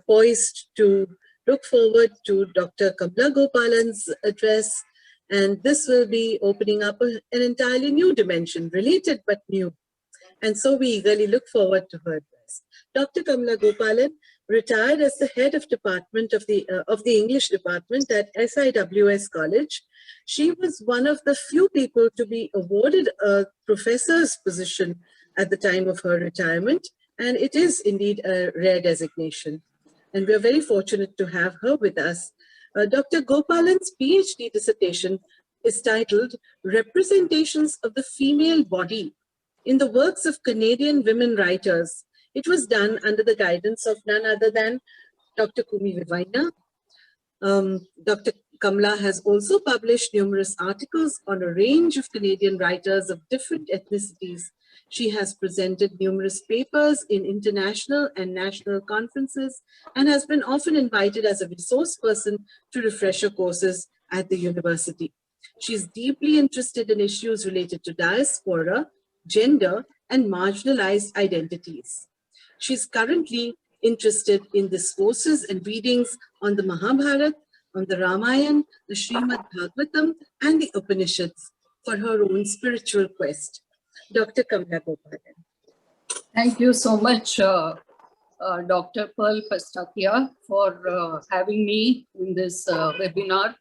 poised to look forward to Dr. Kamla Gopalan's address, and this will be opening up an entirely new dimension, related but new. And so we eagerly look forward to her address. Dr. Kamla Gopalan retired as the head of department of the English department at SIWS College. She was one of the few people to be awarded a professor's position at the time of her retirement, and it is indeed a rare designation. And we are very fortunate to have her with us. Dr. Gopalan's PhD dissertation is titled Representations of the Female Body in the Works of Canadian Women Writers. It was done under the guidance of none other than Dr. Kumi Vivaina. Dr. Kamla has also published numerous articles on a range of Canadian writers of different ethnicities. She has presented numerous papers in international and national conferences and has been often invited as a resource person to refresher courses at the university. She is deeply interested in issues related to diaspora, gender, and marginalized identities. She's currently interested in discourses and readings on the Mahabharata, on the Ramayana, the Srimad Bhagavatam, and the Upanishads for her own spiritual quest. Dr. Kamla Gopalan. Thank you so much, Dr. Pearl Pastakia, for having me in this webinar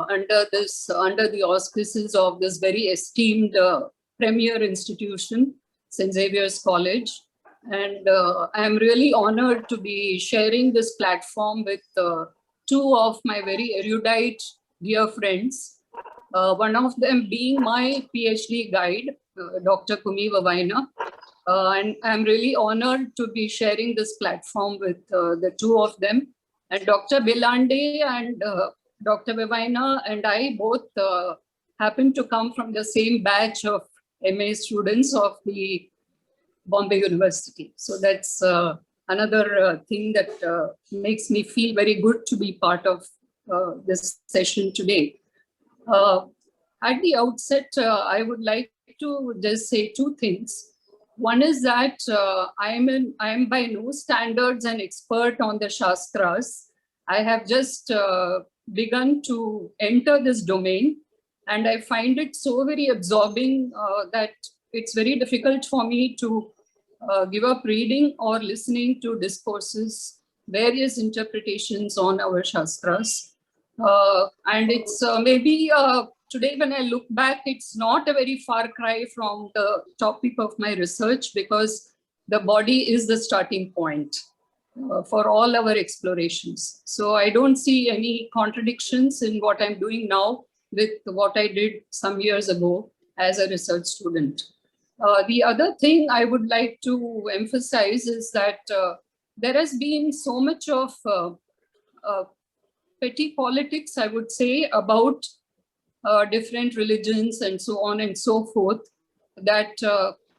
under the auspices of this very esteemed premier institution, St. Xavier's College. And I'm really honored to be sharing this platform with two of my very erudite dear friends, one of them being my PhD guide, Dr. Kumi Vivaina. And I'm really honored to be sharing this platform with the two of them. And Dr. Bilande and Dr. Vivaina and I both happen to come from the same batch of MA students of the Bombay University. So that's another thing that makes me feel very good to be part of this session today. At the outset, I would like to just say two things. One is that I am by no standards an expert on the Shastras. I have just begun to enter this domain, and I find it so very absorbing that it's very difficult for me to give up reading or listening to discourses, various interpretations on our Shastras. And it's maybe today when I look back, it's not a very far cry from the topic of my research, because the body is the starting point for all our explorations. So I don't see any contradictions in what I'm doing now with what I did some years ago as a research student. The other thing I would like to emphasize is that there has been so much of petty politics, I would say, about different religions and so on and so forth that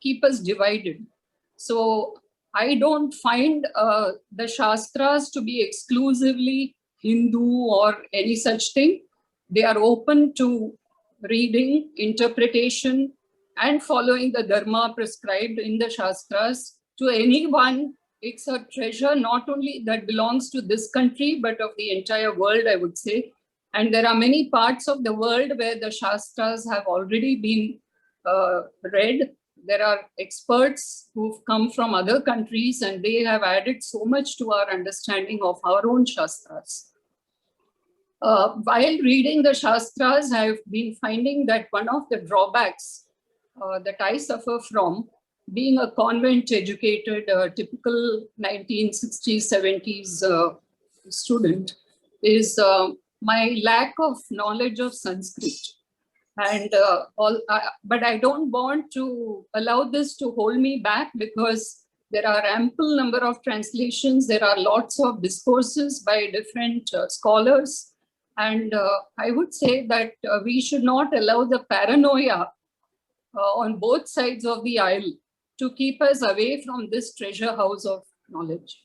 keep us divided. So I don't find the Shastras to be exclusively Hindu or any such thing. They are open to reading, interpretation, and following the dharma prescribed in the Shastras. To anyone, it's a treasure not only that belongs to this country, but of the entire world, I would say. And there are many parts of the world where the Shastras have already been read. There are experts who've come from other countries, and they have added so much to our understanding of our own Shastras. While reading the Shastras, I've been finding that one of the drawbacks that I suffer from, being a convent-educated, typical 1960s, 70s student, is my lack of knowledge of Sanskrit. And but I don't want to allow this to hold me back, because there are ample number of translations. There are lots of discourses by different scholars. And I would say that we should not allow the paranoia on both sides of the aisle to keep us away from this treasure house of knowledge.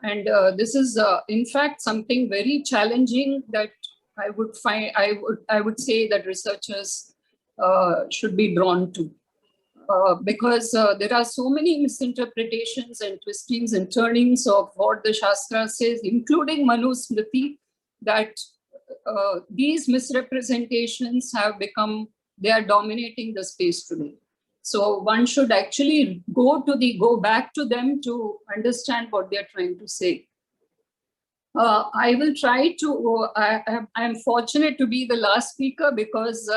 And this is, in fact, something very challenging that I would find. I would say that researchers should be drawn to. because there are so many misinterpretations and twistings and turnings of what the Shastra says, including Manu Smriti, that these misrepresentations have become, they are dominating the space today. So one should actually go back to them to understand what they're trying to say. I will try to, I'm fortunate to be the last speaker because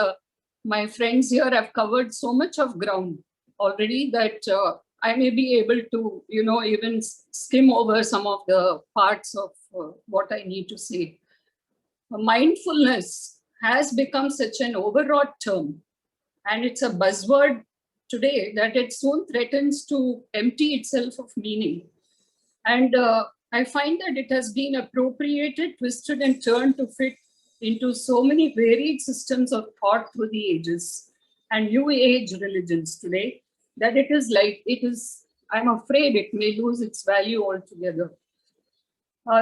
my friends here have covered so much of ground already that I may be able to, even skim over some of the parts of what I need to say. Mindfulness has become such an overwrought term, and it's a buzzword today that it soon threatens to empty itself of meaning. And I find that it has been appropriated, twisted, and turned to fit into so many varied systems of thought through the ages and new age religions today that I'm afraid it may lose its value altogether.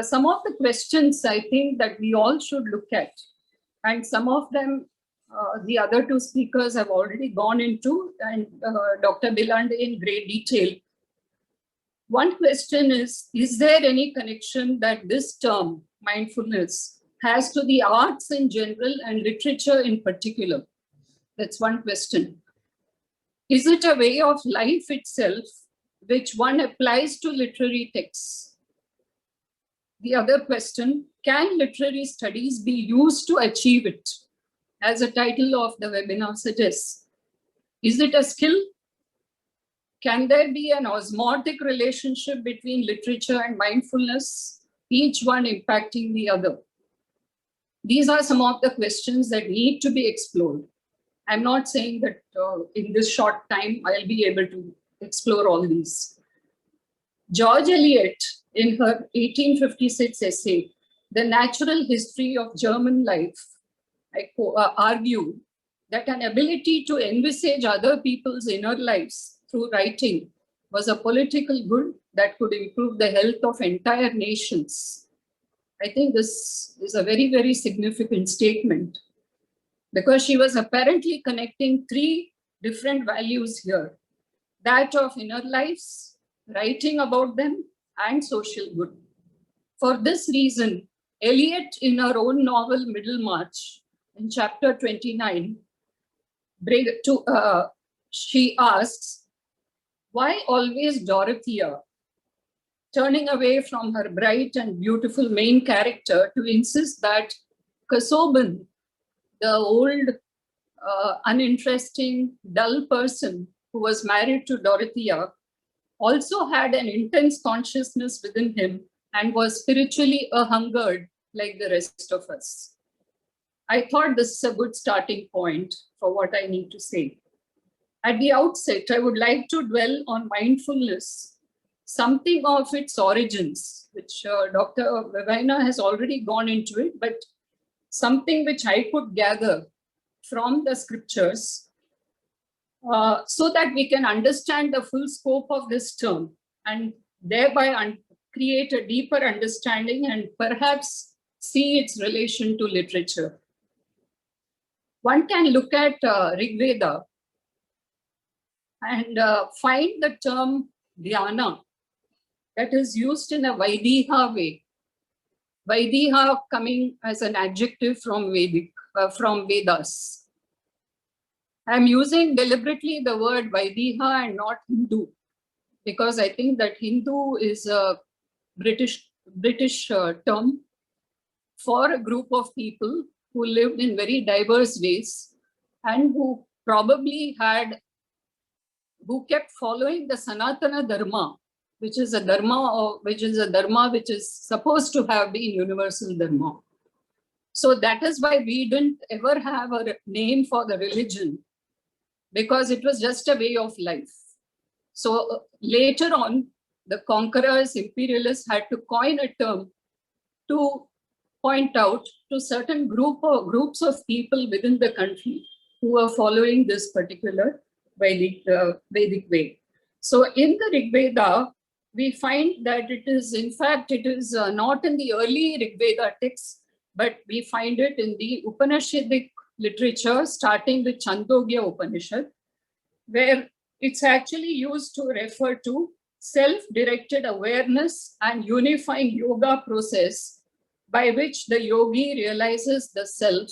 Some of the questions I think that we all should look at, and some of them the other two speakers have already gone into, and Dr. Bilande in great detail. One question is there any connection that this term, mindfulness, has to the arts in general and literature in particular? That's one question. Is it a way of life itself which one applies to literary texts? The other question, can literary studies be used to achieve it? As the title of the webinar suggests, is it a skill? Can there be an osmotic relationship between literature and mindfulness, each one impacting the other? These are some of the questions that need to be explored. I'm not saying that in this short time, I'll be able to explore all these. George Eliot, in her 1856 essay, The Natural History of German Life, argued that an ability to envisage other people's inner lives through writing was a political good that could improve the health of entire nations. I think this is a very, very significant statement because she was apparently connecting three different values here: that of inner lives, writing about them, and social good. For this reason, Eliot, in her own novel Middlemarch, in chapter 29, she asks, why always Dorothea, turning away from her bright and beautiful main character to insist that Casaubon, the old, uninteresting, dull person who was married to Dorothea, also had an intense consciousness within him and was spiritually a-hungered like the rest of us. I thought this is a good starting point for what I need to say. At the outset, I would like to dwell on mindfulness, something of its origins, which Dr. Vivina has already gone into it, but something which I could gather from the scriptures so that we can understand the full scope of this term and thereby create a deeper understanding and perhaps see its relation to literature. One can look at Rig Veda and find the term dhyana that is used in a Vaidiha way. Vaidiha coming as an adjective from Vedas. I'm using deliberately the word Vaidiha and not Hindu, because I think that Hindu is a British term for a group of people who lived in very diverse ways and who probably who kept following the Sanatana Dharma, which is a dharma which is supposed to have been universal dharma. So that is why we didn't ever have a name for the religion, because it was just a way of life. So later on, the conquerors, imperialists had to coin a term to point out to certain groups of people within the country who were following this particular Vedic way. So in the Rig Veda, we find that it is not in the early Rig Veda texts, but we find it in the Upanishadic literature, starting with Chandogya Upanishad, where It's actually used to refer to self-directed awareness and unifying yoga process by which the yogi realizes the self,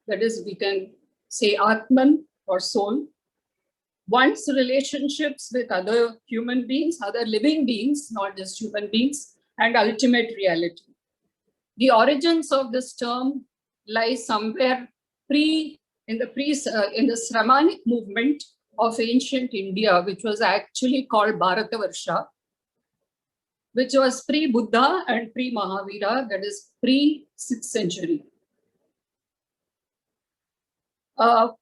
that is, we can say Atman or soul, one's relationships with other human beings, other living beings, not just human beings, and ultimate reality. The origins of this term lie somewhere in the Sramanic movement of ancient India, which was actually called Bharatavarsha, which was pre-Buddha and pre-Mahavira, that is pre-6th century. The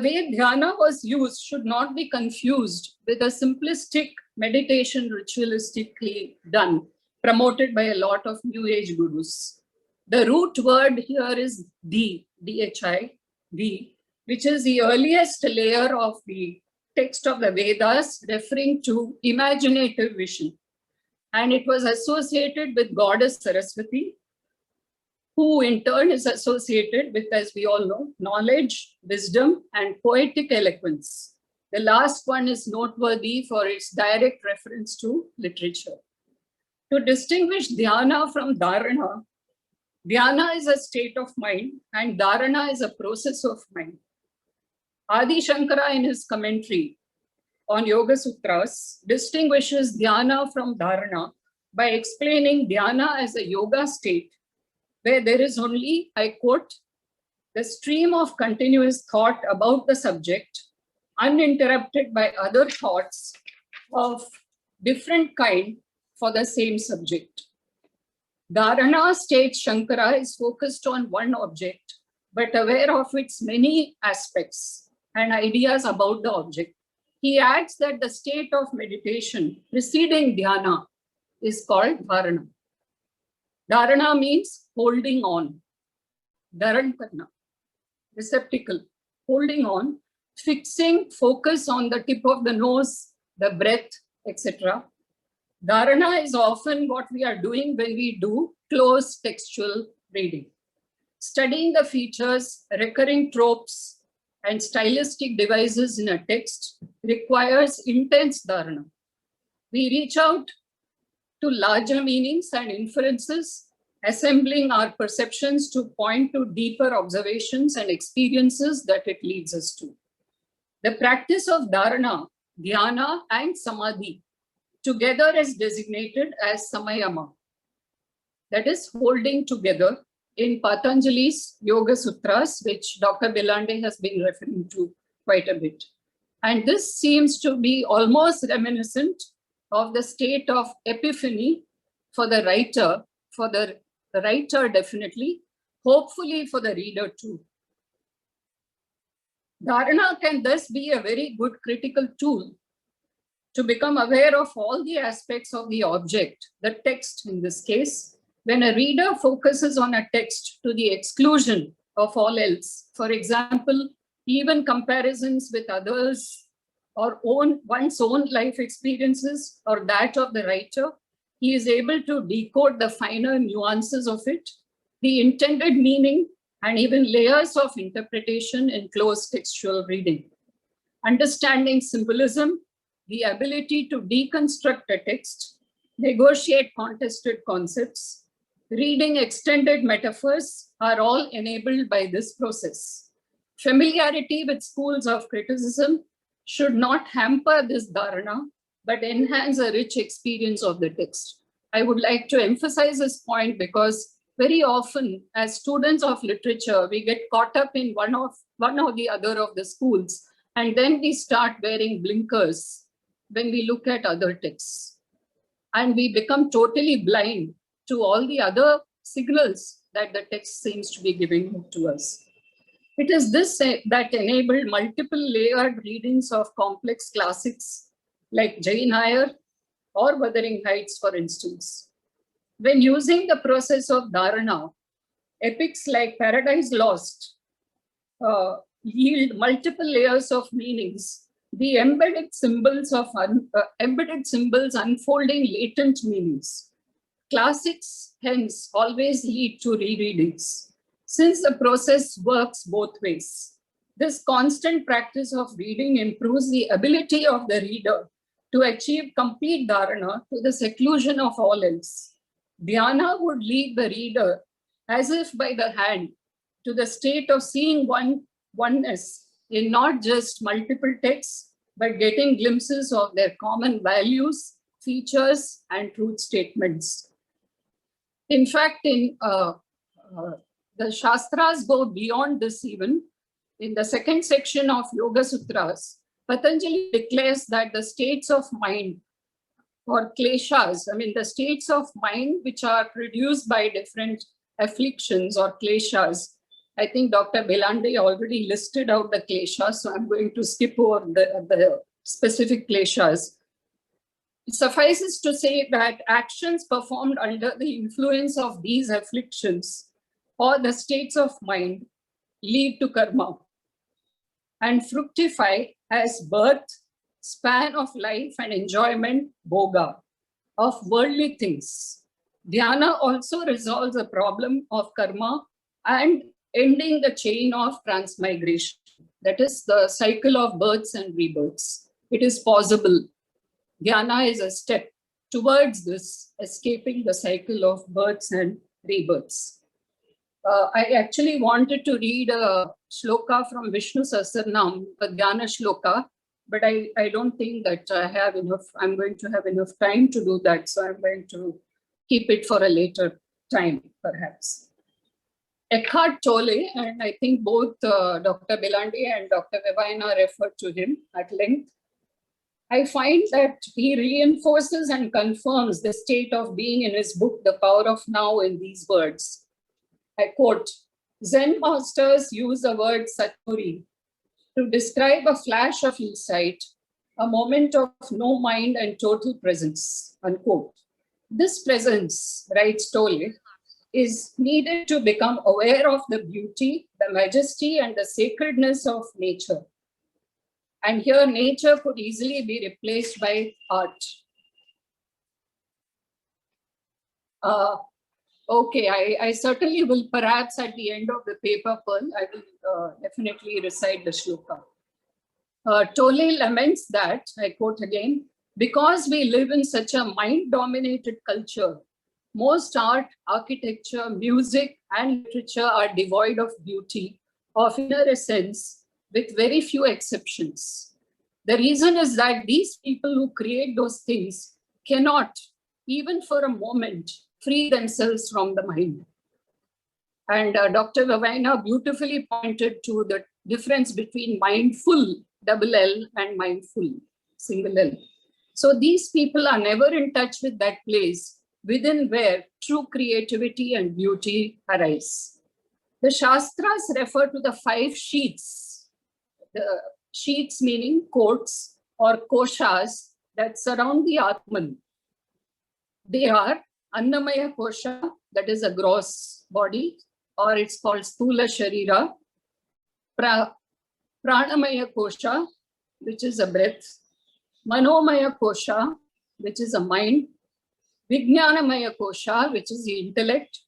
way dhyana was used should not be confused with a simplistic meditation ritualistically done, promoted by a lot of New Age gurus. The root word here is D-H-I, which is the earliest layer of the text of the Vedas, referring to imaginative vision. And it was associated with goddess Saraswati, who in turn is associated with, as we all know, knowledge, wisdom, and poetic eloquence. The last one is noteworthy for its direct reference to literature. To distinguish dhyana from dharana, dhyana is a state of mind and dharana is a process of mind. Adi Shankara, in his commentary on Yoga Sutras, distinguishes dhyana from dharana by explaining dhyana as a yoga state where there is only, I quote, the stream of continuous thought about the subject, uninterrupted by other thoughts of different kind for the same subject. Dharana, states Shankara, is focused on one object, but aware of its many aspects and ideas about the object. He adds that the state of meditation preceding dhyana is called dharana. Dharana means holding on. Dharan karna, receptacle, holding on, fixing focus on the tip of the nose, the breath, etc. Dharana is often what we are doing when we do close textual reading. Studying the features, recurring tropes, and stylistic devices in a text requires intense dharana. We reach out to larger meanings and inferences, assembling our perceptions to point to deeper observations and experiences that it leads us to. The practice of dharana, dhyana, and samadhi together is designated as samayama, that is holding together, in Patanjali's Yoga Sutras, which Dr. Bilande has been referring to quite a bit. And this seems to be almost reminiscent of the state of epiphany for the writer, definitely, hopefully for the reader too. Dharana can thus be a very good critical tool to become aware of all the aspects of the object, the text in this case. When a reader focuses on a text to the exclusion of all else, for example, even comparisons with others or one's own life experiences or that of the writer, he is able to decode the finer nuances of it, the intended meaning, and even layers of interpretation in close textual reading. Understanding symbolism, the ability to deconstruct a text, negotiate contested concepts, reading extended metaphors are all enabled by this process. Familiarity with schools of criticism should not hamper this dharana, but enhance a rich experience of the text. I would like to emphasize this point because very often as students of literature, we get caught up in one or the other of the schools, and then we start wearing blinkers when we look at other texts. And we become totally blind to all the other signals that the text seems to be giving to us. It is this that enabled multiple layered readings of complex classics like Jane Eyre or Wuthering Heights, for instance. When using the process of dharana, epics like Paradise Lost yield multiple layers of meanings. The embedded symbols unfolding latent meanings. Classics, hence, always lead to rereadings, since the process works both ways. This constant practice of reading improves the ability of the reader to achieve complete dharana to the seclusion of all else. Dhyana would lead the reader as if by the hand to the state of seeing oneness in not just multiple texts, but getting glimpses of their common values, features, and truth statements. In fact, the Shastras go beyond this even. In the second section of Yoga Sutras, Patanjali declares that the states of mind or kleshas, the states of mind which are produced by different afflictions or kleshas. I think Dr. Belande already listed out the kleshas, so I'm going to skip over the specific kleshas. It suffices to say that actions performed under the influence of these afflictions or the states of mind lead to karma and fructify as birth, span of life and enjoyment, bhoga, of worldly things. Dhyana also resolves the problem of karma and ending the chain of transmigration. That is the cycle of births and rebirths. It is possible. Dhyana is a step towards this, escaping the cycle of births and rebirths. I actually wanted to read a shloka from Vishnu Sahasranam, a Dhyana shloka, but I don't think that I'm going to have enough time to do that. So I'm going to keep it for a later time, perhaps. Eckhart Tolle, and I think both Dr. Belande and Dr. Vevaina referred to him at length. I find that he reinforces and confirms the state of being in his book, The Power of Now, in these words. I quote, Zen masters use the word Satori to describe a flash of insight, a moment of no mind and total presence, unquote. This presence, writes Tolle, is needed to become aware of the beauty, the majesty, and the sacredness of nature. And here nature could easily be replaced by art. Okay, I certainly will, perhaps at the end of the paper, Pearl, I will definitely recite the shloka. Tolle laments that, I quote again, because we live in such a mind-dominated culture, most art, architecture, music, and literature are devoid of beauty, of inner essence, with very few exceptions. The reason is that these people who create those things cannot, even for a moment, free themselves from the mind. And Dr. Vevaina beautifully pointed to the difference between mindful, double L, and mindful, single L. So these people are never in touch with that place within where true creativity and beauty arise. The Shastras refer to the 5 sheets, the sheets meaning courts or koshas that surround the Atman. They are Annamaya Kosha, that is a gross body, or it's called Sthula Sharira, Pranamaya Kosha, which is a breath, Manomaya Kosha, which is a mind, Vijnanamaya Kosha, which is the intellect,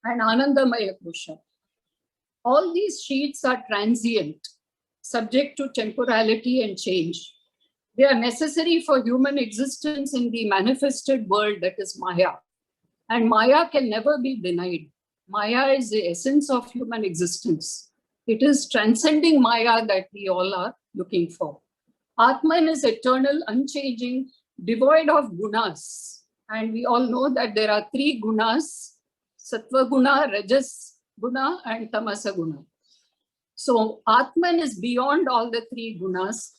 and Anandamaya Kosha. All these sheets are transient, subject to temporality and change. They are necessary for human existence in the manifested world that is Maya. And Maya can never be denied. Maya is the essence of human existence. It is transcending Maya that we all are looking for. Atman is eternal, unchanging, devoid of gunas. And we all know that there are 3 gunas, Sattva guna, Rajas guna, and Tamasa guna. So Atman is beyond all the 3 gunas.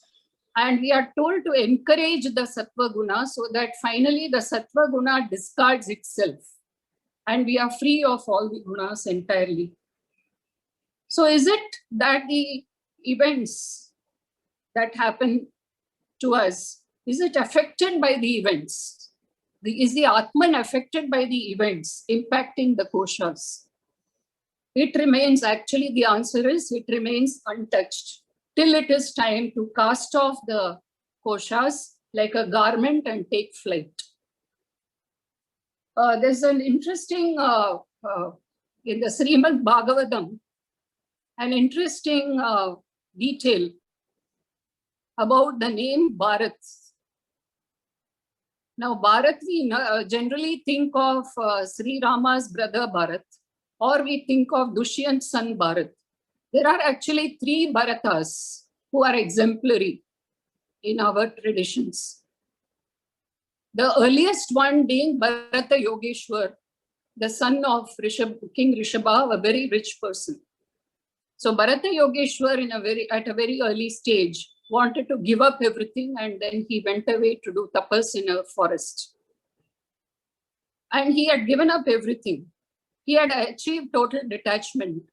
And we are told to encourage the Sattva guna so that finally the Sattva guna discards itself. And we are free of all the gunas entirely. So is it that the events that happen to us, is it affected by the events? Is the Atman affected by the events impacting the koshas? It remains, actually the answer is, it remains untouched till it is time to cast off the koshas like a garment and take flight. There's an interesting, in the Srimad Bhagavatam, an interesting detail about the name Bharat. Now, Bharat, we generally think of Sri Rama's brother Bharat, or we think of Dushyant's son Bharat. There are actually 3 Bharatas who are exemplary in our traditions. The earliest one being Bharata Yogeshwar, the son of King Rishabha, a very rich person. So Bharata Yogeshwar at a very early stage wanted to give up everything, and then he went away to do tapas in a forest. And he had given up everything. He had achieved total detachment.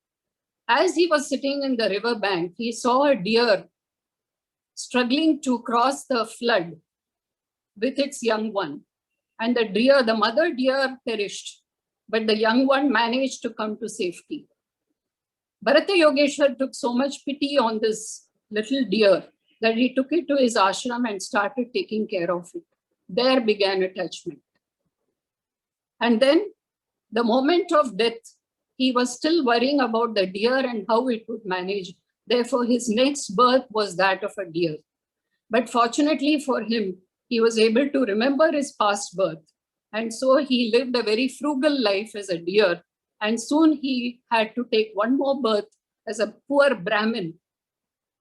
As he was sitting in the river bank, he saw a deer struggling to cross the flood with its young one. And the mother deer perished, but the young one managed to come to safety. Bharata Yogeshwar took so much pity on this little deer that he took it to his ashram and started taking care of it. There began attachment. And then the moment of death, he was still worrying about the deer and how it would manage. Therefore, his next birth was that of a deer. But fortunately for him, he was able to remember his past birth. And so he lived a very frugal life as a deer. And soon he had to take one more birth as a poor Brahmin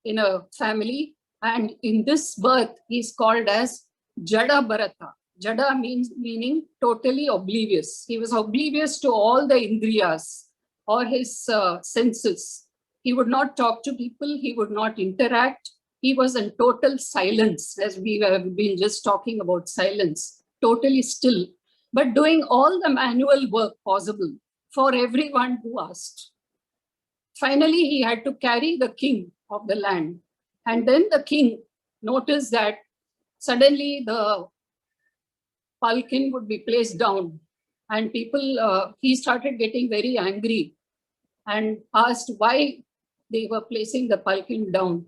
in a family. And in this birth, he's called as Jada Bharata. Jada meaning totally oblivious. He was oblivious to all the indriyas or his senses. He would not talk to people. He would not interact. He was in total silence, as we have been just talking about silence, totally still, but doing all the manual work possible for everyone who asked. Finally, he had to carry the king of the land. And then the king noticed that suddenly the palkin would be placed down, and he started getting very angry and asked why they were placing the palkin down.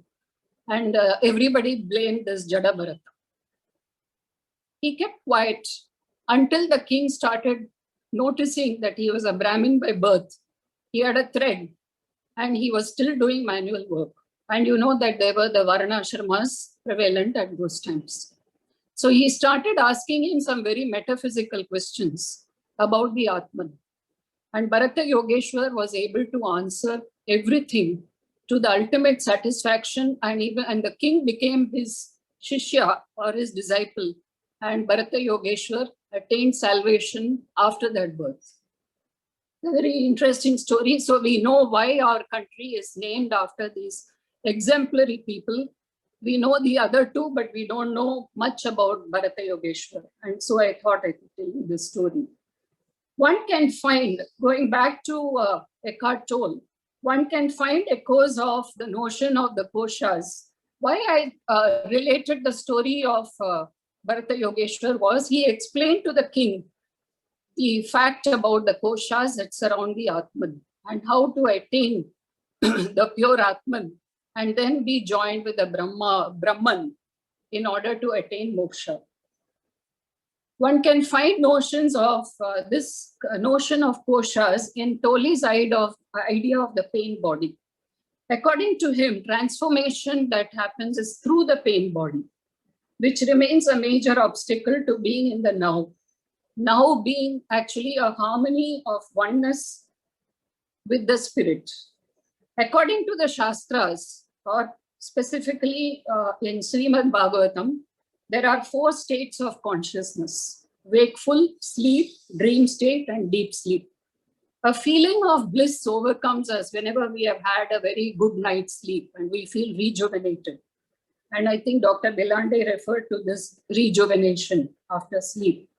And everybody blamed this Jada Bharata. He kept quiet until the king started noticing that he was a Brahmin by birth. He had a thread and he was still doing manual work. And you know that there were the Varnashramas prevalent at those times. So he started asking him some very metaphysical questions about the Atman. And Bharata Yogeshwar was able to answer everything to the ultimate satisfaction, and the king became his shishya or his disciple, and Bharata Yogeshwar attained salvation after that birth. A very interesting story. So we know why our country is named after these exemplary people. We know the other two, but we don't know much about Bharata Yogeshwar. And so I thought I could tell you this story. One can find, going back to Eckhart Tolle, one can find echoes of the notion of the koshas. Why I related the story of Bharata Yogeshwar was he explained to the king the fact about the koshas that surround the Atman and how to attain the pure Atman and then be joined with the Brahman in order to attain moksha. One can find notions of this notion of koshas in Tolle's idea of the pain body. According to him, transformation that happens is through the pain body, which remains a major obstacle to being in the now. Now being actually a harmony of oneness with the spirit. According to the Shastras, or specifically in Srimad Bhagavatam, there are 4 states of consciousness: wakeful, sleep, dream state, and deep sleep. A feeling of bliss overcomes us whenever we have had a very good night's sleep and we feel rejuvenated. And I think Dr. Belande referred to this rejuvenation after sleep.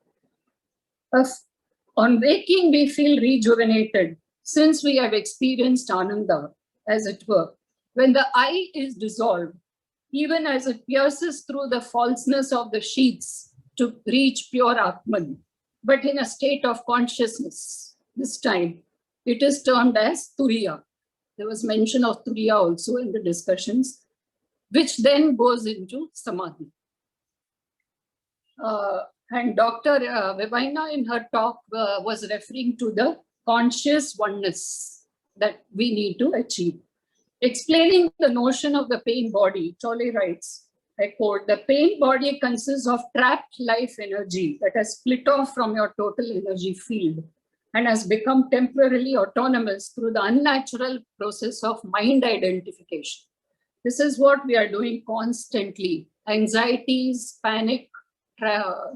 On waking, we feel rejuvenated since we have experienced Ananda, as it were. When the I is dissolved, even as it pierces through the falseness of the sheets to reach pure Atman, but in a state of consciousness. This time, it is termed as Turiya. There was mention of Turiya also in the discussions, which then goes into Samadhi. And Dr. Vivina in her talk was referring to the conscious oneness that we need to achieve. Explaining the notion of the pain body, Tolle writes, I quote, the pain body consists of trapped life energy that has split off from your total energy field and has become temporarily autonomous through the unnatural process of mind identification. This is what we are doing constantly. Anxieties, panic,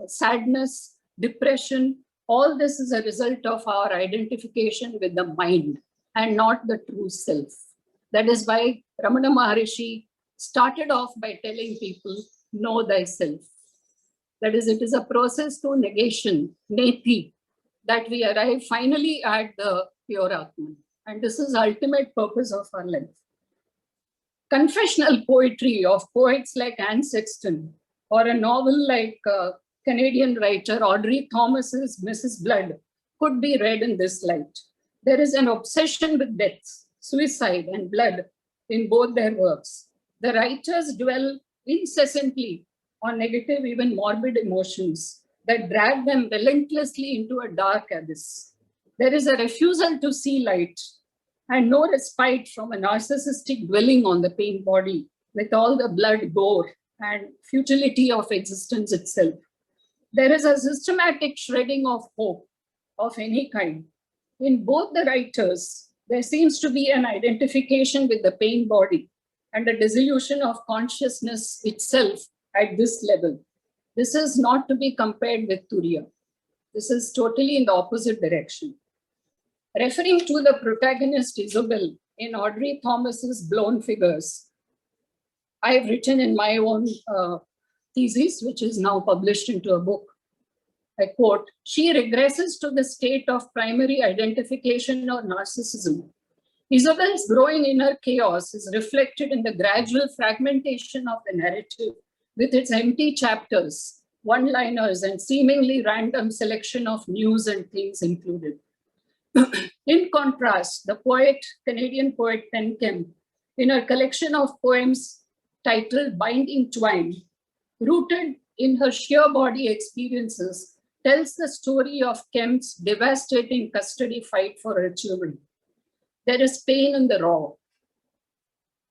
sadness, depression, all this is a result of our identification with the mind and not the true self. That is why Ramana Maharishi started off by telling people, know thyself. That is, it is a process to negation, neti, that we arrive finally at the pure Atman. And this is the ultimate purpose of our life. Confessional poetry of poets like Anne Sexton, or a novel like Canadian writer Audrey Thomas's Mrs. Blood could be read in this light. There is an obsession with death, suicide, and blood in both their works. The writers dwell incessantly on negative, even morbid emotions that drag them relentlessly into a dark abyss. There is a refusal to see light and no respite from a narcissistic dwelling on the pain body with all the blood, gore, and futility of existence itself. There is a systematic shredding of hope of any kind. In both the writers, there seems to be an identification with the pain body and a dissolution of consciousness itself at this level. This is not to be compared with Turiya. This is totally in the opposite direction. Referring to the protagonist Isobel in Audrey Thomas's Blown Figures, I have written in my own thesis, which is now published into a book. I quote, she regresses to the state of primary identification or narcissism. Isobel's growing inner chaos is reflected in the gradual fragmentation of the narrative with its empty chapters, one-liners, and seemingly random selection of news and things included. In contrast, the poet, Canadian poet Pen Kem, in her collection of poems titled Binding Twine, rooted in her sheer body experiences, tells the story of Kem's devastating custody fight for her children. There is pain in the raw,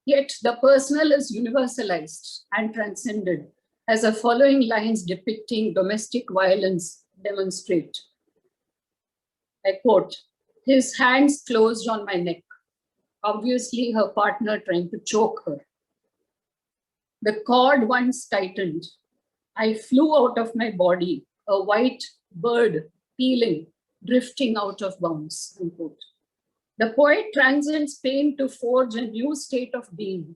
yet the personal is universalized and transcended, as the following lines depicting domestic violence demonstrate. I quote, his hands closed on my neck, obviously her partner trying to choke her. The cord once tightened. I flew out of my body, a white bird peeling, drifting out of bounds, unquote. The poet transcends pain to forge a new state of being.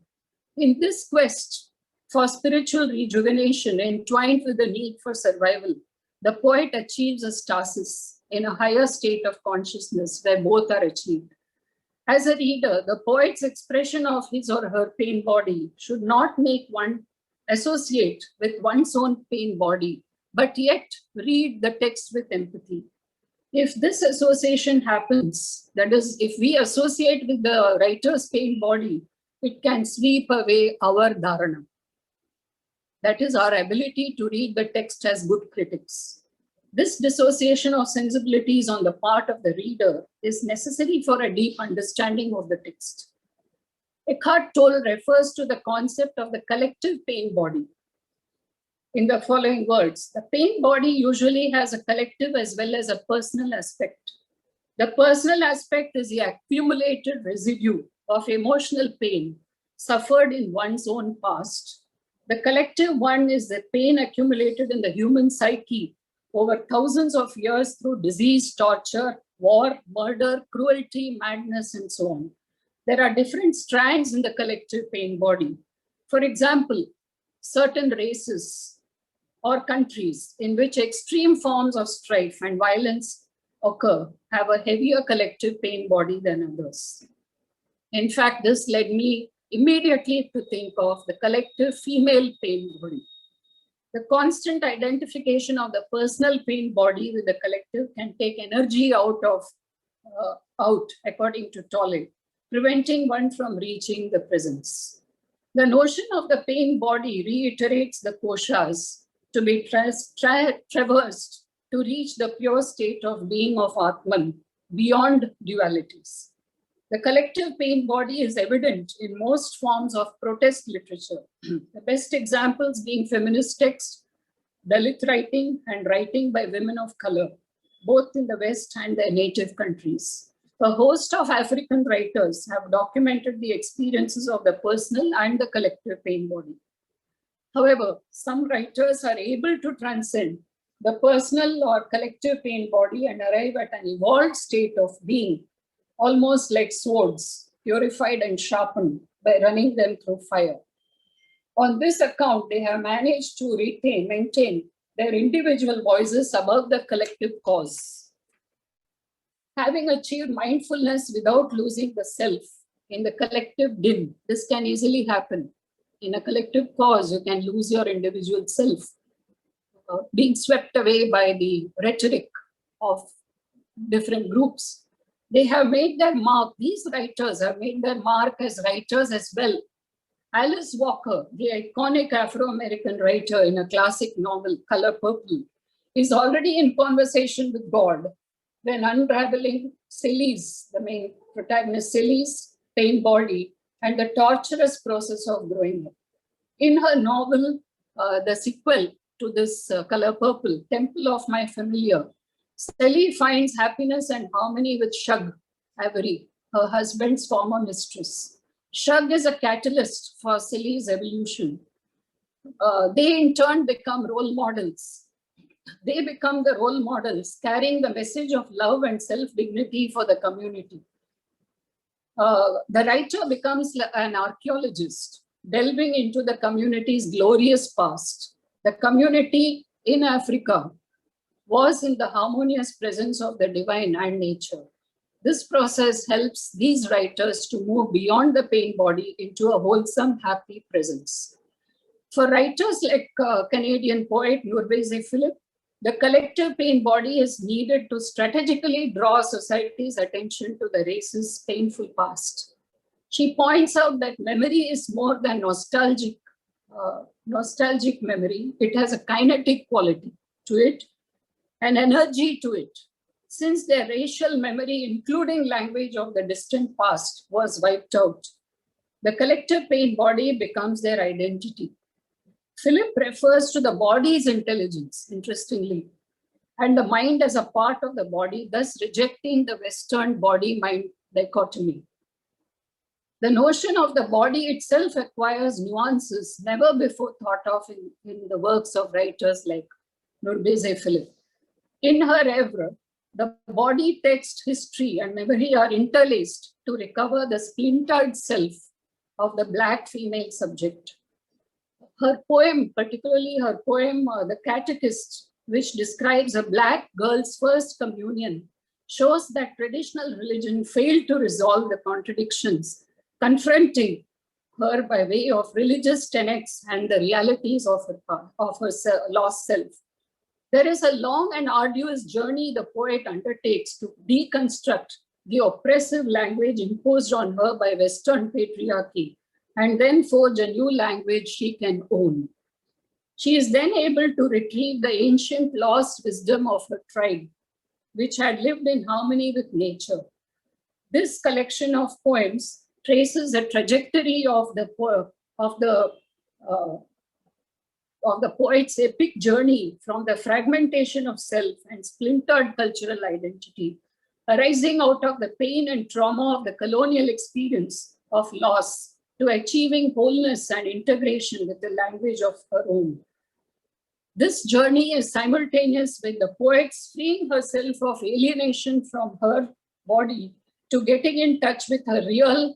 In this quest for spiritual rejuvenation entwined with the need for survival, the poet achieves a stasis in a higher state of consciousness where both are achieved. As a reader, the poet's expression of his or her pain body should not make one associate with one's own pain body, but yet read the text with empathy. If this association happens, that is, if we associate with the writer's pain body, it can sweep away our dharana. That is our ability to read the text as good critics. This dissociation of sensibilities on the part of the reader is necessary for a deep understanding of the text. Eckhart Tolle refers to the concept of the collective pain body in the following words. The pain body usually has a collective as well as a personal aspect. The personal aspect is the accumulated residue of emotional pain suffered in one's own past. The collective one is the pain accumulated in the human psyche over thousands of years through disease, torture, war, murder, cruelty, madness, and so on. There are different strands in the collective pain body. For example, certain races or countries in which extreme forms of strife and violence occur have a heavier collective pain body than others. In fact, this led me immediately to think of the collective female pain body. The constant identification of the personal pain body with the collective can take energy out, according to Tolle, preventing one from reaching the presence. The notion of the pain body reiterates the koshas to be traversed to reach the pure state of being of Atman beyond dualities. The collective pain body is evident in most forms of protest literature. The best examples being feminist texts, Dalit writing, and writing by women of color, both in the West and their native countries. A host of African writers have documented the experiences of the personal and the collective pain body. However, some writers are able to transcend the personal or collective pain body and arrive at an evolved state of being, almost like swords, purified and sharpened by running them through fire. On this account, they have managed to maintain their individual voices above the collective cause. Having achieved mindfulness without losing the self in the collective din, this can easily happen. In a collective cause, you can lose your individual self, being swept away by the rhetoric of different groups. They have made their mark, these writers have made their mark as writers as well. Alice Walker, the iconic Afro-American writer in a classic novel, Color Purple, is already in conversation with God when unraveling Celie's, the main protagonist Celie's pain body and the torturous process of growing up. In her novel, the sequel to this Color Purple, Temple of My Familiar, Celie finds happiness and harmony with Shug Avery, her husband's former mistress. Shug is a catalyst for Celie's evolution. They in turn become role models. They become the role models, carrying the message of love and self-dignity for the community. The writer becomes an archaeologist, delving into the community's glorious past. The community in Africa was in the harmonious presence of the divine and nature. This process helps these writers to move beyond the pain body into a wholesome, happy presence. For writers like Canadian poet Nurbeze Philip, the collective pain body is needed to strategically draw society's attention to the race's painful past. She points out that memory is more than nostalgic memory. It has a kinetic quality to it, an energy to it. Since their racial memory, including language of the distant past, was wiped out, the collective pain body becomes their identity. Philip refers to the body's intelligence, interestingly, and the mind as a part of the body, thus rejecting the Western body-mind dichotomy. The notion of the body itself acquires nuances never before thought of in the works of writers like Nurbeze Philip. In her oeuvre, the body, text, history, and memory are interlaced to recover the splintered self of the Black female subject. Her poem, particularly her poem, The Catechist, which describes a Black girl's first communion, shows that traditional religion failed to resolve the contradictions confronting her by way of religious tenets and the realities of her lost self. There is a long and arduous journey the poet undertakes to deconstruct the oppressive language imposed on her by Western patriarchy and then forge a new language she can own. She is then able to retrieve the ancient lost wisdom of her tribe, which had lived in harmony with nature. This collection of poems traces a trajectory of the poet's epic journey from the fragmentation of self and splintered cultural identity, arising out of the pain and trauma of the colonial experience of loss to achieving wholeness and integration with the language of her own. This journey is simultaneous with the poet's freeing herself of alienation from her body to getting in touch with her real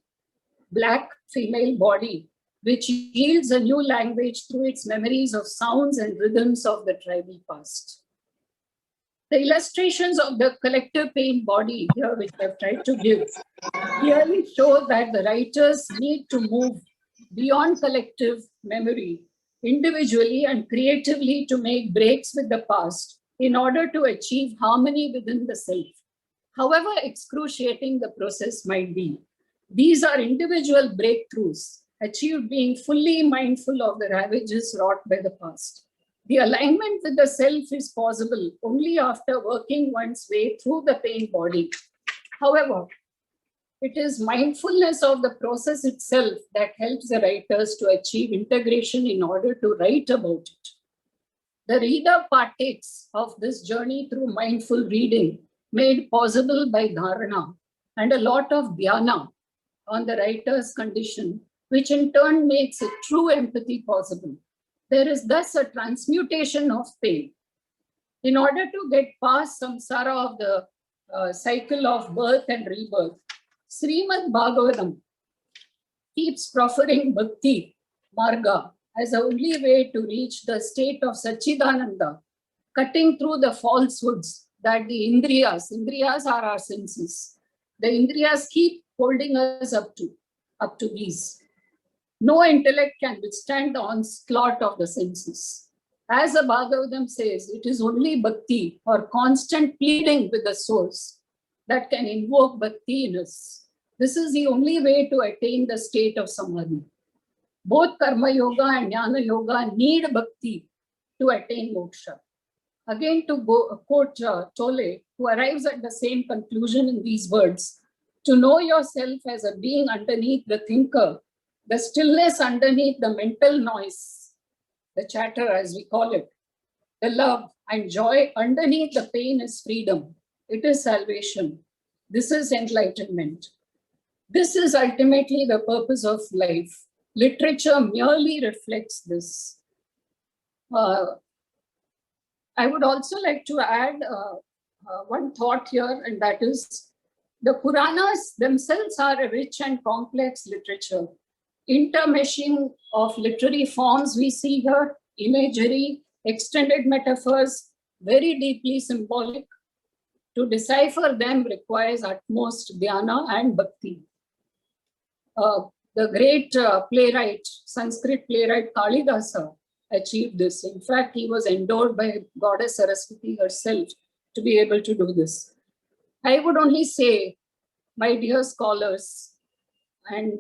Black female body, which yields a new language through its memories of sounds and rhythms of the tribal past. The illustrations of the collective pain body here, which I've tried to give, clearly show that the writers need to move beyond collective memory individually and creatively to make breaks with the past in order to achieve harmony within the self. However excruciating the process might be, these are individual breakthroughs achieved being fully mindful of the ravages wrought by the past. The alignment with the self is possible only after working one's way through the pain body. However, It is mindfulness of the process itself that helps the writers to achieve integration in order to write about it. The reader partakes of this journey through mindful reading, made possible by dharana and a lot of dhyana on the writer's condition, which in turn makes a true empathy possible. There is thus a transmutation of pain. In order to get past samsara of the cycle of birth and rebirth, Srimad Bhagavatam keeps proffering bhakti marga as the only way to reach the state of Satchidananda, cutting through the falsehoods that the Indriyas are our senses. The Indriyas keep holding us up to these. No intellect can withstand the onslaught of the senses. As the Bhagavatam says, it is only bhakti or constant pleading with the source that can invoke bhakti in us. This is the only way to attain the state of samadhi. Both karma yoga and jnana yoga need bhakti to attain moksha. Again, to quote Tole, who arrives at the same conclusion in these words, to know yourself as a being underneath the thinker, the stillness underneath the mental noise, the chatter as we call it, the love and joy underneath the pain is freedom. It is salvation. This is enlightenment. This is ultimately the purpose of life. Literature merely reflects this. I would also like to add one thought here, and that is the Puranas themselves are a rich and complex literature. Intermeshing of literary forms we see here, imagery, extended metaphors, very deeply symbolic. To decipher them requires utmost dhyana and bhakti. The great playwright, Sanskrit playwright Kalidasa achieved this. In fact, he was endowed by Goddess Saraswati herself to be able to do this. I would only say, my dear scholars and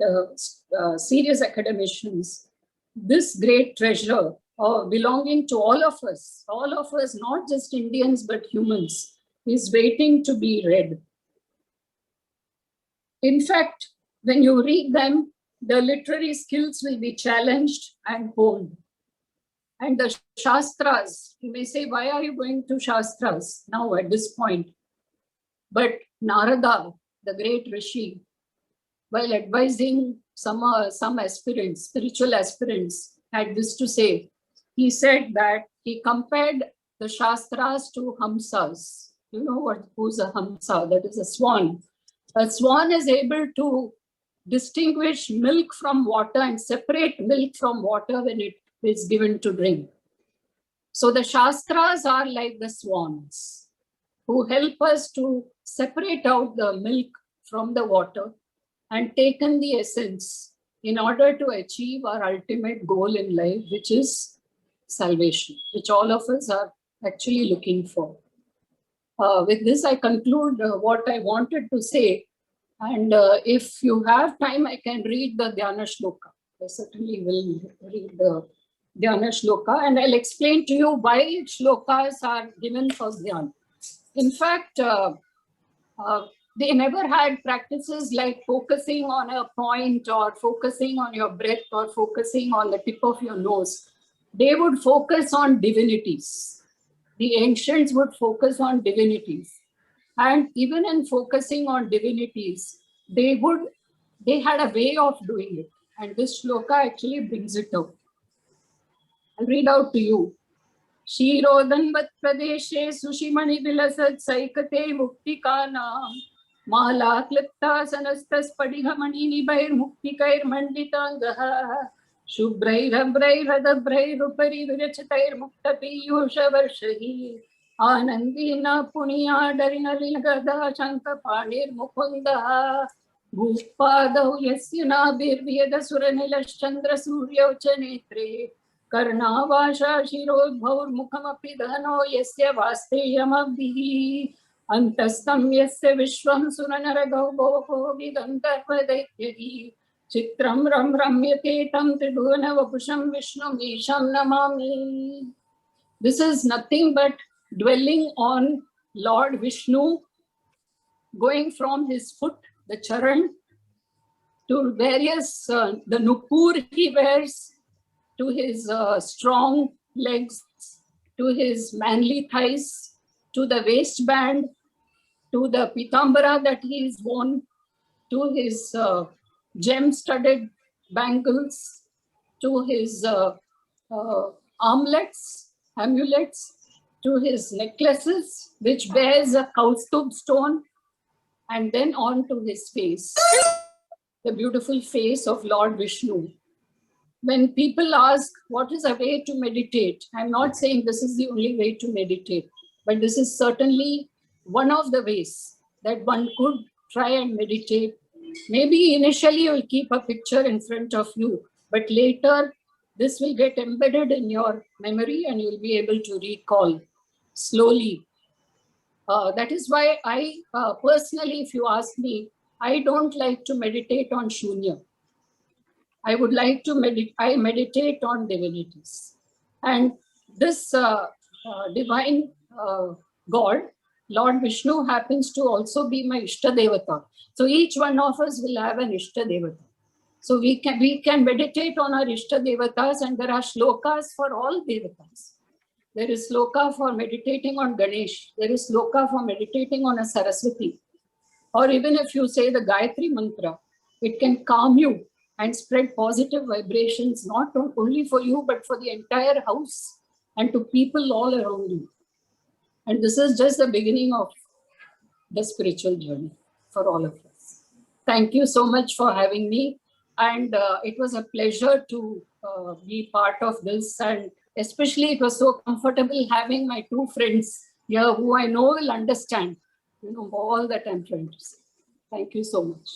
serious academicians, this great treasure belonging to all of us, not just Indians, but humans, is waiting to be read. In fact, when you read them, the literary skills will be challenged and honed. And the Shastras, you may say, why are you going to Shastras now at this point? But Narada, the great Rishi, while advising some aspirants, spiritual aspirants, had this to say. He said that he compared the Shastras to Hamsas. You know who's a Hamsa? That is a swan. A swan is able to distinguish milk from water and separate milk from water when it is given to drink. So the Shastras are like the swans who help us to separate out the milk from the water and take in the essence in order to achieve our ultimate goal in life, which is salvation, which all of us are actually looking for. With this, I conclude what I wanted to say. And if you have time, I can read the Dhyana Shloka. I certainly will read the Dhyana Shloka, and I'll explain to you why shlokas are given for Dhyan. In fact, they never had practices like focusing on a point or focusing on your breath or focusing on the tip of your nose. They would focus on divinities. The ancients would focus on divinities. And even in focusing on divinities, they had a way of doing it. And this shloka actually brings it out. I'll read out to you. Shirodanvat Pradeshe Sushimani Vilasat Saikate Muktikana Mala Klipta Sanastas Padihamani Nibair Muktikair Manditangaha Shubrai Rabrai Radabrai Rupari Virachatair Muktapi Yusha Varshahi Anandina Punya Darinalingada Shankapanir Mukunda Bhupadav Yasyana Birvyada Suranilash Chandra Surya Uchanetre Karnavasha Shirodbhaur Mukhamapi Dhano Yasya Vasteyamabdihi Antastam Yasya Vishwam Suranaragau Bhoko Vidantarvadaityahi Chitram Ram Ramyate Tam Tribhuvana Vapusham Vishnu Isham Namami. This is nothing but dwelling on Lord Vishnu, going from his foot the charan, to various, the nupur he wears, to his strong legs, to his manly thighs, to the waistband, to the pitambara that he is worn, to his gem-studded bangles, to his armlets, amulets, to his necklaces, which bears a kaustubh stone, and then on to his face, the beautiful face of Lord Vishnu. When people ask, what is a way to meditate? I'm not saying this is the only way to meditate, but this is certainly one of the ways that one could try and meditate. Maybe initially you'll keep a picture in front of you, but later this will get embedded in your memory and you'll be able to recall slowly. That is why I personally, if you ask me, I don't like to meditate on Shunya. I would like to meditate on divinities. And this divine God, Lord Vishnu, happens to also be my Ishta Devata. So each one of us will have an Ishta Devata. So we can meditate on our Ishta Devatas, and there are shlokas for all Devatas. There is shloka for meditating on Ganesh. There is shloka for meditating on a Saraswati. Or even if you say the Gayatri Mantra, it can calm you and spread positive vibrations, not only for you, but for the entire house and to people all around you. And this is just the beginning of the spiritual journey for all of us. Thank you so much for having me. And it was a pleasure to be part of this. And especially it was so comfortable having my two friends here who I know will understand, all that I'm trying to say. Thank you so much.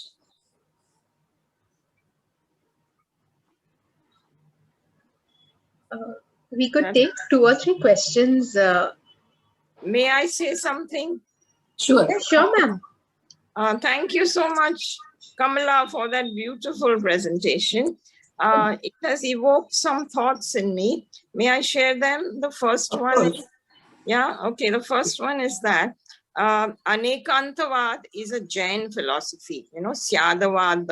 We could take 2 or 3 questions. May I say something? Sure. Yeah, sure, ma'am. Thank you so much, Kamala, for that beautiful presentation. It has evoked some thoughts in me. May I share them? The first one. Yeah, okay. The first one is that Anekantavad is a Jain philosophy. Syadavad,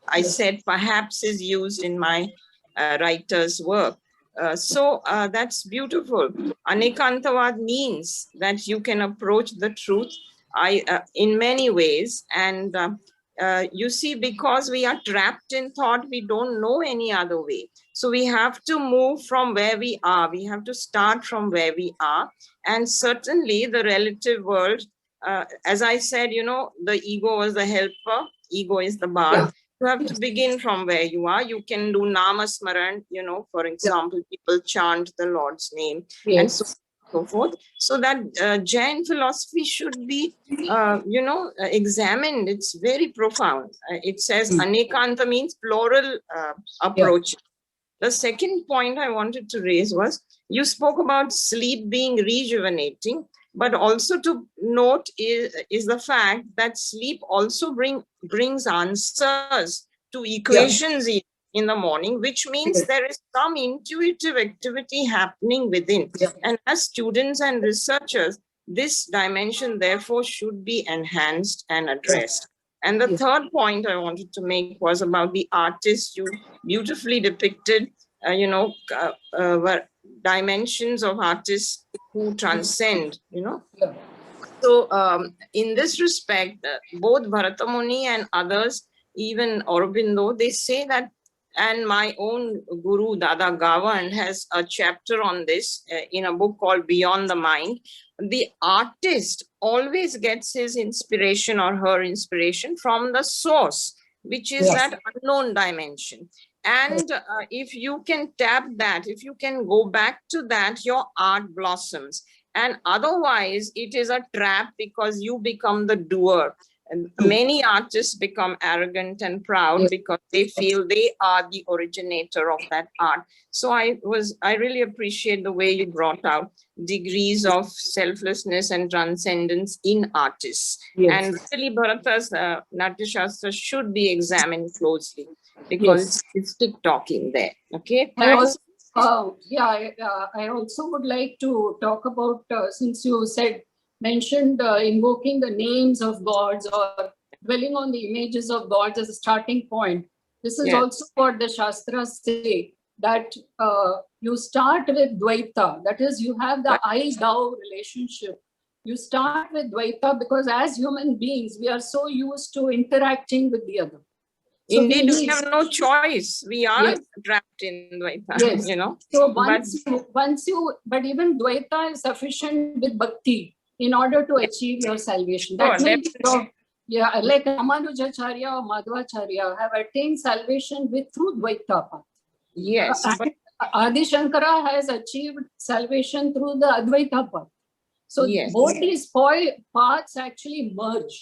I said perhaps is used in my writer's work. So that's beautiful. Anekantavad means that you can approach the truth in many ways. And you see, because we are trapped in thought, we don't know any other way. So we have to move from where we are. We have to start from where we are. And certainly the relative world, as I said, the ego was the helper, ego is the bar. Yeah. You have to begin from where you are. You can do Namasmaran, for example, people chant the Lord's name, yes, and so forth. So that Jain philosophy should be, examined. It's very profound. It says Anekanta means plural approach. Yeah. The second point I wanted to raise was, you spoke about sleep being rejuvenating, but also to note is the fact that sleep also brings answers to equations in the morning, which means there is some intuitive activity happening within. Yeah. And as students and researchers, this dimension therefore should be enhanced and addressed. And the third point I wanted to make was about the artists. You beautifully depicted, dimensions of artists who transcend, So in this respect, both Bharata Muni and others, even Aurobindo, they say that, and my own guru, Dada Gavan, has a chapter on this in a book called Beyond the Mind. The artist always gets his inspiration or her inspiration from the source, which is that unknown dimension. And if you can tap that, if you can go back to that, your art blossoms. And otherwise, it is a trap because you become the doer. And many artists become arrogant and proud because they feel they are the originator of that art. So I really appreciate the way you brought out degrees of selflessness and transcendence in artists. Yes. And really Bharata's Natya Shastra should be examined closely because it's tick-tocking there. Okay, thanks. I also would like to talk about, since you mentioned invoking the names of gods or dwelling on the images of gods as a starting point, this is Yes. also what the Shastras say, that you start with Dvaita, that is, you have the I-thou relationship. You start with Dvaita because as human beings, we are so used to interacting with the other. So Indeed, we need- have no choice. We are Yes. trapped in Dvaita, Yes. you know. So but even Dvaita is sufficient with bhakti in order to achieve your salvation. That Sure, means, yeah, like Ramanujacharya or Madhvacharya have attained salvation through Dvaita path. Yes, but Adi Shankara has achieved salvation through the Advaita path. So Yes. both these paths actually merge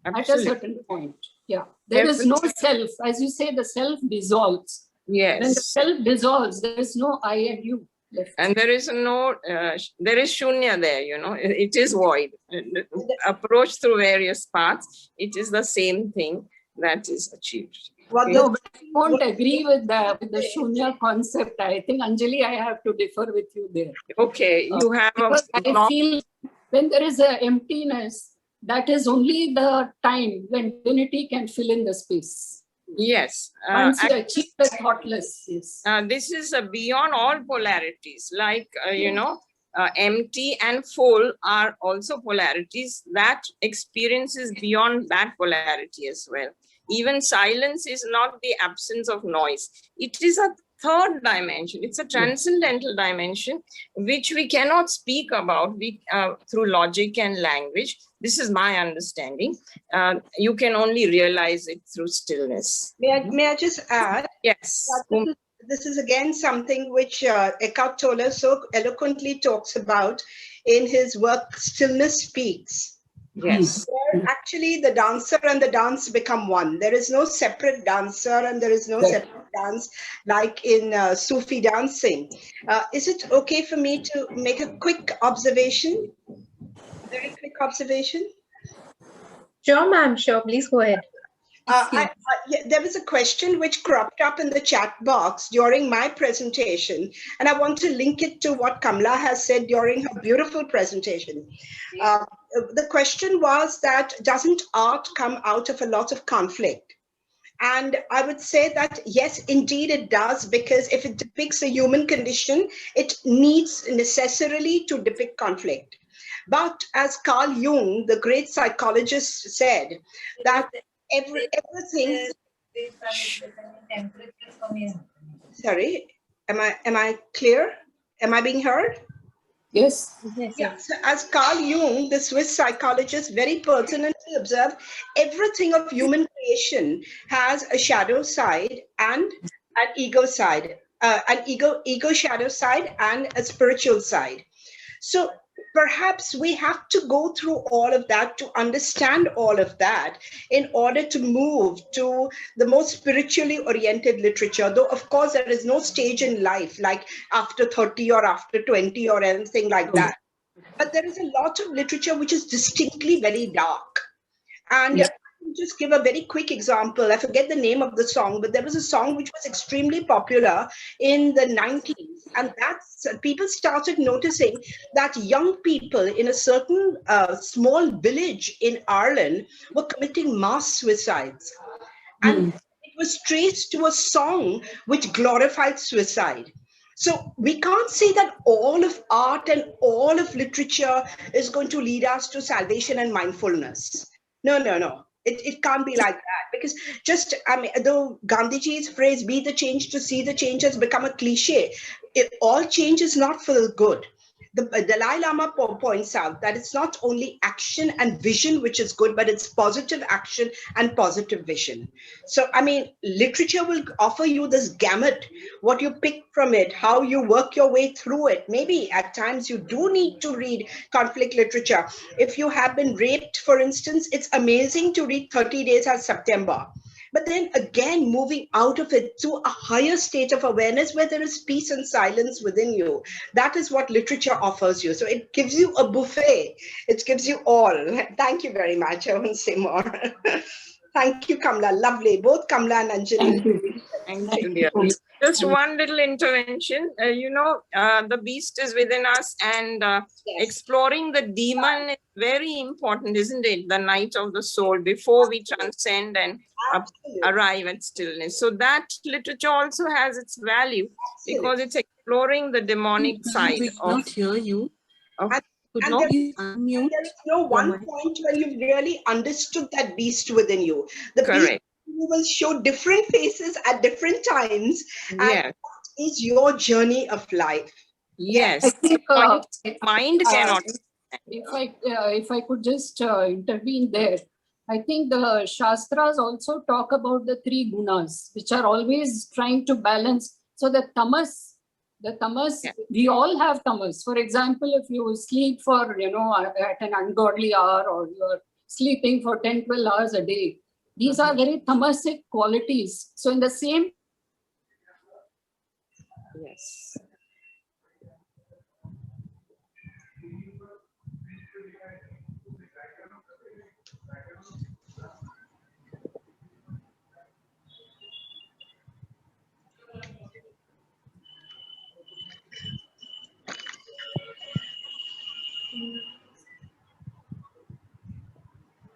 at a absolutely. certain point. Yeah, there is no self. As you say, the self dissolves. When the Yes. self dissolves, there is no I and you left. And there is no, there is shunya there, you know, it is void. Approach through various paths, it is the same thing that is achieved. No, but I won't agree with the shunya concept. I think, Anjali, I have to differ with you there. Okay, you have Because a I feel when there is an emptiness, that is only the time when divinity can fill in the space. yes. Once you achieve the thoughtless, yes. This is beyond all polarities, like, you know, empty and full are also polarities. That experience is beyond that polarity as well. Even silence is not the absence of noise. It is a third dimension. It's a transcendental dimension, which we cannot speak about through logic and language. This is my understanding. You can only realize it through stillness. May I just add? Yes. This is again something which Eckhart Tolle so eloquently talks about in his work, Stillness Speaks. Yes. Where actually the dancer and the dance become one. There is no separate dancer and there is no separate dance like in Sufi dancing. Is it okay for me to make a quick observation? Very quick observation? Sure, ma'am. Sure. Please go ahead. There was a question which cropped up in the chat box during my presentation, and I want to link it to what Kamala has said during her beautiful presentation. The question was that doesn't art come out of a lot of conflict? And I would say that, yes, indeed it does, because if it depicts a human condition, it needs necessarily to depict conflict. But as Carl Jung, the great psychologist, said, that everything. Sorry, am I clear? Am I being heard? Yes. Yeah. So as Carl Jung, the Swiss psychologist, very pertinently observed, everything of human creation has a shadow side and an ego side, an ego shadow side and a spiritual side. So perhaps we have to go through all of that to understand all of that in order to move to the most spiritually oriented literature. Though, of course, there is no stage in life like after 30 or after 20 or anything like that. But there is a lot of literature which is distinctly very dark. And I'll just give a very quick example. I forget the name of the song, but there was a song which was extremely popular in the 90s. And that's people started noticing that young people in a certain small village in Ireland were committing mass suicides. And it was traced to a song which glorified suicide. So we can't say that all of art and all of literature is going to lead us to salvation and mindfulness. No. It can't be like that, because just, I mean, though Gandhiji's phrase, be the change to see the change, has become a cliche, all change is not for the good. The Dalai Lama points out that it's not only action and vision which is good, but it's positive action and positive vision. So, I mean, literature will offer you this gamut, what you pick from it, how you work your way through it. Maybe at times you do need to read conflict literature. If you have been raped, for instance, it's amazing to read 30 Days of September. But then again, moving out of it to a higher state of awareness where there is peace and silence within you. That is what literature offers you. So it gives you a buffet. It gives you all. Thank you very much. I won't say more. Thank you, Kamla. Lovely. Both Kamla and Anjali. Thank you. Thank you, dear. Just one little intervention. The beast is within us, and Yes. exploring the demon is very important, isn't it? The night of the soul before we transcend and Absolutely. arrive at stillness. So that literature also has its value because it's exploring the demonic side We of. cannot hear you. of- Could And you there- please unmute? There is no your one mic? point where you've really understood that beast within you. The beast Correct. you will show different faces at different times, and Yes. that is your journey of life. Yes. I think, Mind cannot. if I could just intervene there, I think the Shastras also talk about the three gunas, which are always trying to balance. So the tamas, Yeah. we all have tamas. For example, if you sleep for, at an ungodly hour, or you're sleeping for 10, 12 hours a day, these are very tamasic qualities. So in the same Yes.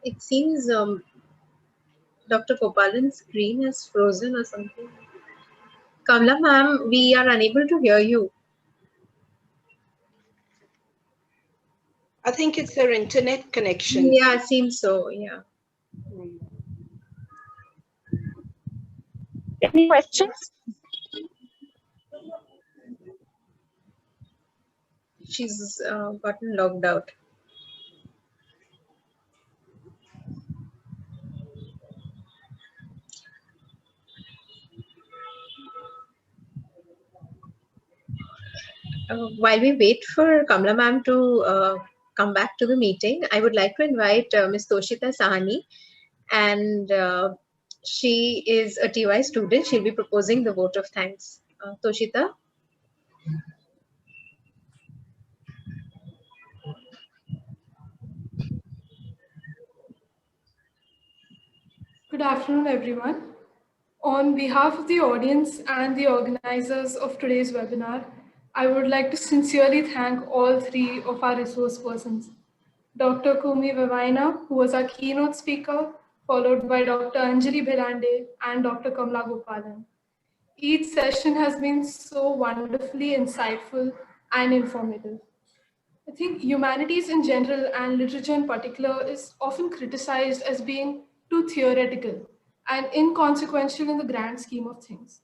It seems Dr. Gopalan's screen is frozen or something. Kamla ma'am, we are unable to hear you. I think it's their internet connection. Yeah, it seems so. Yeah. Any questions? She's gotten logged out. While we wait for Kamla ma'am to come back to the meeting, I would like to invite Ms. Toshita Sahani, and she is a TY student. She'll be proposing the vote of thanks. Toshita. Good afternoon, everyone. On behalf of the audience and the organizers of today's webinar, I would like to sincerely thank all three of our resource persons. Dr. Kumi Vavaina, who was our keynote speaker, followed by Dr. Anjali Bhelande and Dr. Kamla Gopalan. Each session has been so wonderfully insightful and informative. I think humanities in general and literature in particular is often criticized as being too theoretical and inconsequential in the grand scheme of things.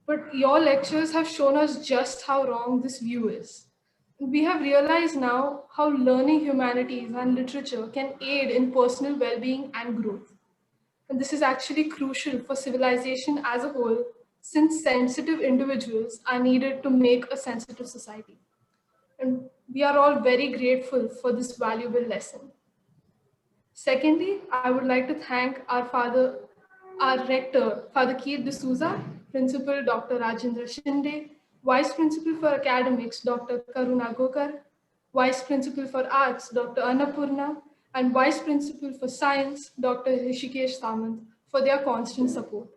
But your lectures have shown us just how wrong this view is. We have realized now how learning humanities and literature can aid in personal well-being and growth. And this is actually crucial for civilization as a whole, since sensitive individuals are needed to make a sensitive society. And we are all very grateful for this valuable lesson. Secondly, I would like to thank our rector, Father Keith D'Souza, Principal Dr. Rajendra Shinde, Vice Principal for Academics, Dr. Karuna Gokar, Vice Principal for Arts, Dr. Annapurna, and Vice Principal for Science, Dr. Rishikesh Samant, for their constant support.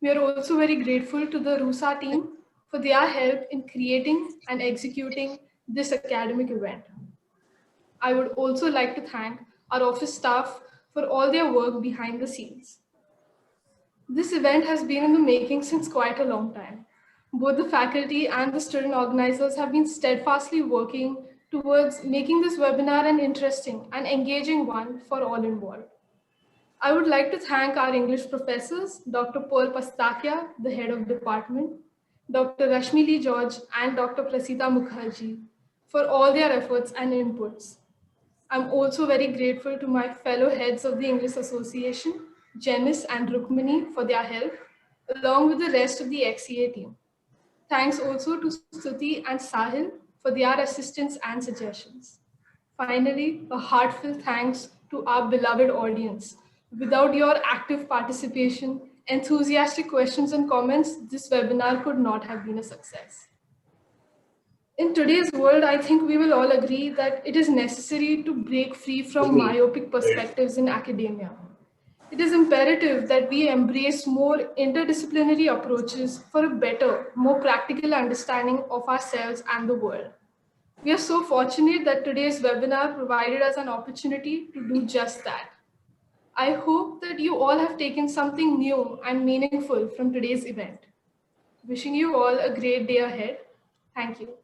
We are also very grateful to the RUSA team for their help in creating and executing this academic event. I would also like to thank our office staff for all their work behind the scenes. This event has been in the making since quite a long time. Both the faculty and the student organizers have been steadfastly working towards making this webinar an interesting and engaging one for all involved. I would like to thank our English professors, Dr. Pearl Pastakia, the head of department, Dr. Rashmi Lee George, and Dr. Prasita Mukherjee for all their efforts and inputs. I'm also very grateful to my fellow heads of the English Association, Janice and Rukmini, for their help, along with the rest of the XCA team. Thanks also to Stuti and Sahil for their assistance and suggestions. Finally, a heartfelt thanks to our beloved audience. Without your active participation, enthusiastic questions and comments, this webinar could not have been a success. In today's world, I think we will all agree that it is necessary to break free from myopic perspectives in academia. It is imperative that we embrace more interdisciplinary approaches for a better, more practical understanding of ourselves and the world. We are so fortunate that today's webinar provided us an opportunity to do just that. I hope that you all have taken something new and meaningful from today's event. Wishing you all a great day ahead. Thank you.